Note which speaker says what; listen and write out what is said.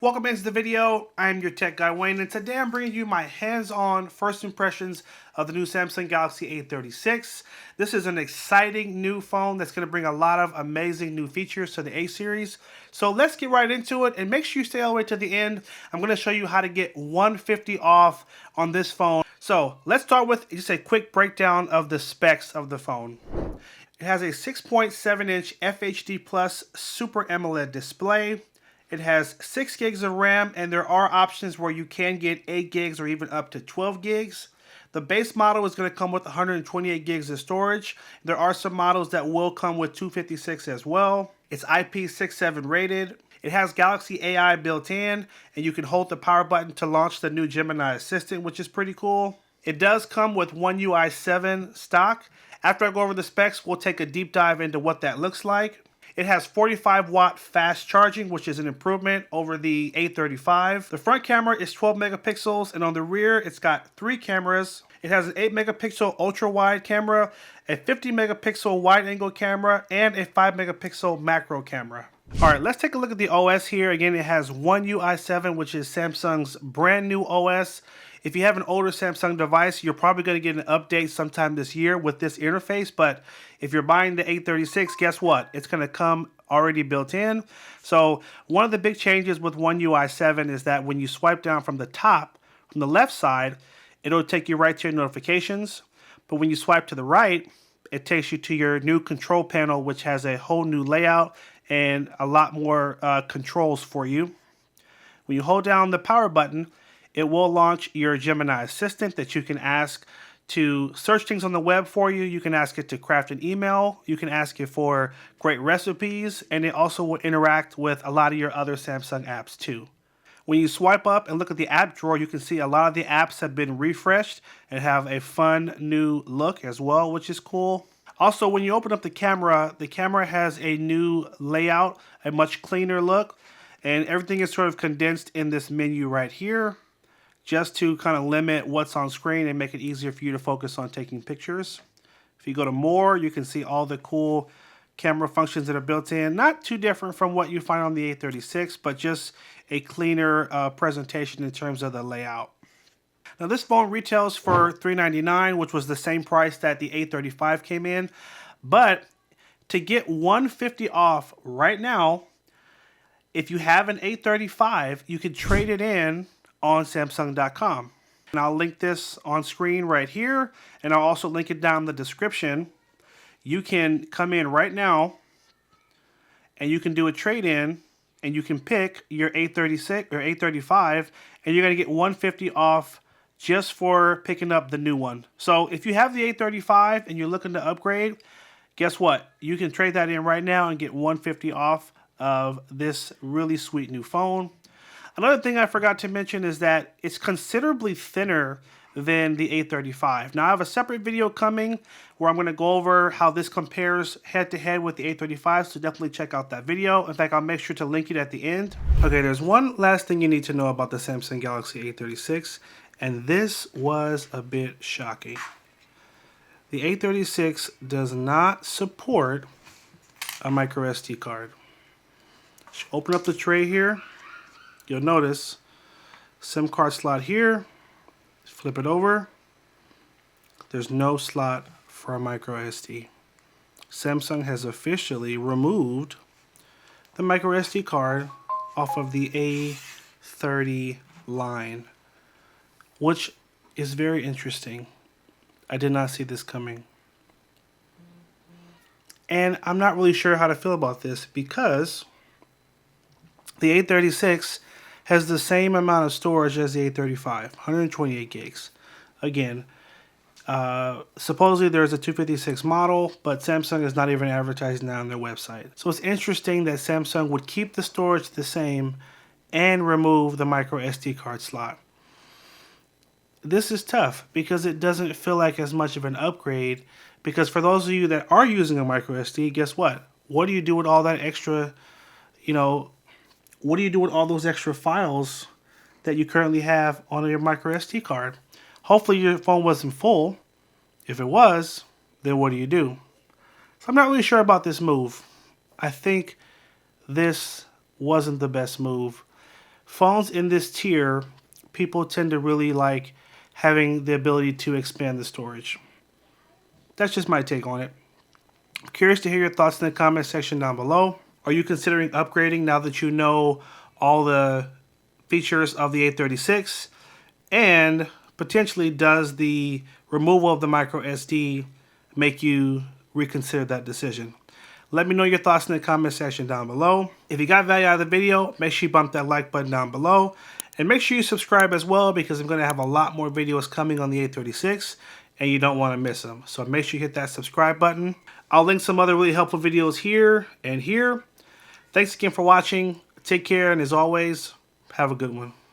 Speaker 1: Welcome into the video. I'm your tech guy Wayne, and today I'm bringing you my hands-on first impressions of the new Samsung Galaxy A36. This is an exciting new phone that's going to bring a lot of amazing new features to the A series. So let's get right into it, and make sure you stay all the way to the end. I'm going to show you how to get $150 off on this phone. So let's start with just a quick breakdown of the specs of the phone. It has a 6.7-inch FHD Plus Super AMOLED display. It has 6 gigs of RAM, and there are options where you can get 8 gigs or even up to 12 gigs. The base model is going to come with 128 gigs of storage. There are some models that will come with 256 as well. It's IP67 rated. It has Galaxy AI built in, and you can hold the power button to launch the new Gemini Assistant, which is pretty cool. It does come with One UI 7 stock. After I go over the specs, we'll take a deep dive into what that looks like. It has 45-watt fast charging, which is an improvement over the A35. The front camera is 12 megapixels, and on the rear, it's got 3 cameras. It has an 8-megapixel ultra-wide camera, a 50-megapixel wide-angle camera, and a 5-megapixel macro camera. All right, let's take a look at the OS here. Again, it has One UI 7, which is Samsung's brand new OS. If you have an older Samsung device, you're probably going to get an update sometime this year with this interface. But if you're buying the A36, guess what? It's going to come already built in. So one of the big changes with One UI 7 is that when you swipe down from the top, from the left side, it'll take you right to your notifications. But when you swipe to the right, it takes you to your new control panel, which has a whole new layout and a lot more controls for you. When you hold down the power button, it will launch your Gemini Assistant that you can ask to search things on the web for you. You can ask it to craft an email. You can ask it for great recipes, and it also will interact with a lot of your other Samsung apps too. When you swipe up and look at the app drawer, you can see a lot of the apps have been refreshed and have a fun new look as well, which is cool. Also, when you open up the camera has a new layout, a much cleaner look, and everything is sort of condensed in this menu right here, just to kind of limit what's on screen and make it easier for you to focus on taking pictures. If you go to more, you can see all the cool camera functions that are built in. Not too different from what you find on the A36, but just a cleaner presentation in terms of the layout. Now this phone retails for $399, which was the same price that the A35 came in. But to get $150 off right now, if you have an A35, you can trade it in on Samsung.com. And I'll link this on screen right here, and I'll also link it down in the description. You can come in right now, and you can do a trade-in, and you can pick your A36 or A35, and you're going to get $150 off just for picking up the new one. So if you have the A35 and you're looking to upgrade, guess what? You can trade that in right now and get $150 off of this really sweet new phone. Another thing I forgot to mention is that it's considerably thinner than the A35. Now I have a separate video coming where I'm going to go over how this compares head to head with the A35, so definitely check out that video. In fact, I'll make sure to link it at the end. Okay, there's one last thing you need to know about the Samsung Galaxy A36, and this was a bit shocking. The A36 does not support a micro SD card. Open up the tray here. You'll notice SIM card slot here. Flip it over. There's no slot for a micro SD. Samsung has officially removed the micro SD card off of the A30 line, which is very interesting. I did not see this coming. And I'm not really sure how to feel about this because the A36 has the same amount of storage as the A35, 128 gigs. Again, supposedly there's a 256 model, but Samsung is not even advertising that on their website. So it's interesting that Samsung would keep the storage the same and remove the micro SD card slot. This is tough because it doesn't feel like as much of an upgrade, because for those of you that are using a micro SD, guess what? What do you do with all that extra, what do you do with all those extra files that you currently have on your micro SD card? Hopefully your phone wasn't full. If it was, then what do you do? So I'm not really sure about this move. I think this wasn't the best move phones in this tier, people tend to really like having the ability to expand the storage. That's just my take on it. I'm curious to hear your thoughts in the comment section down below. Are you considering upgrading now that you know all the features of the A36? And potentially, does the removal of the micro SD make you reconsider that decision? Let me know your thoughts in the comment section down below. If you got value out of the video, make sure you bump that like button down below. And make sure you subscribe as well, because I'm going to have a lot more videos coming on the A36 and you don't want to miss them. So make sure you hit that subscribe button. I'll link some other really helpful videos here and here. Thanks again for watching. Take care, and as always, have a good one.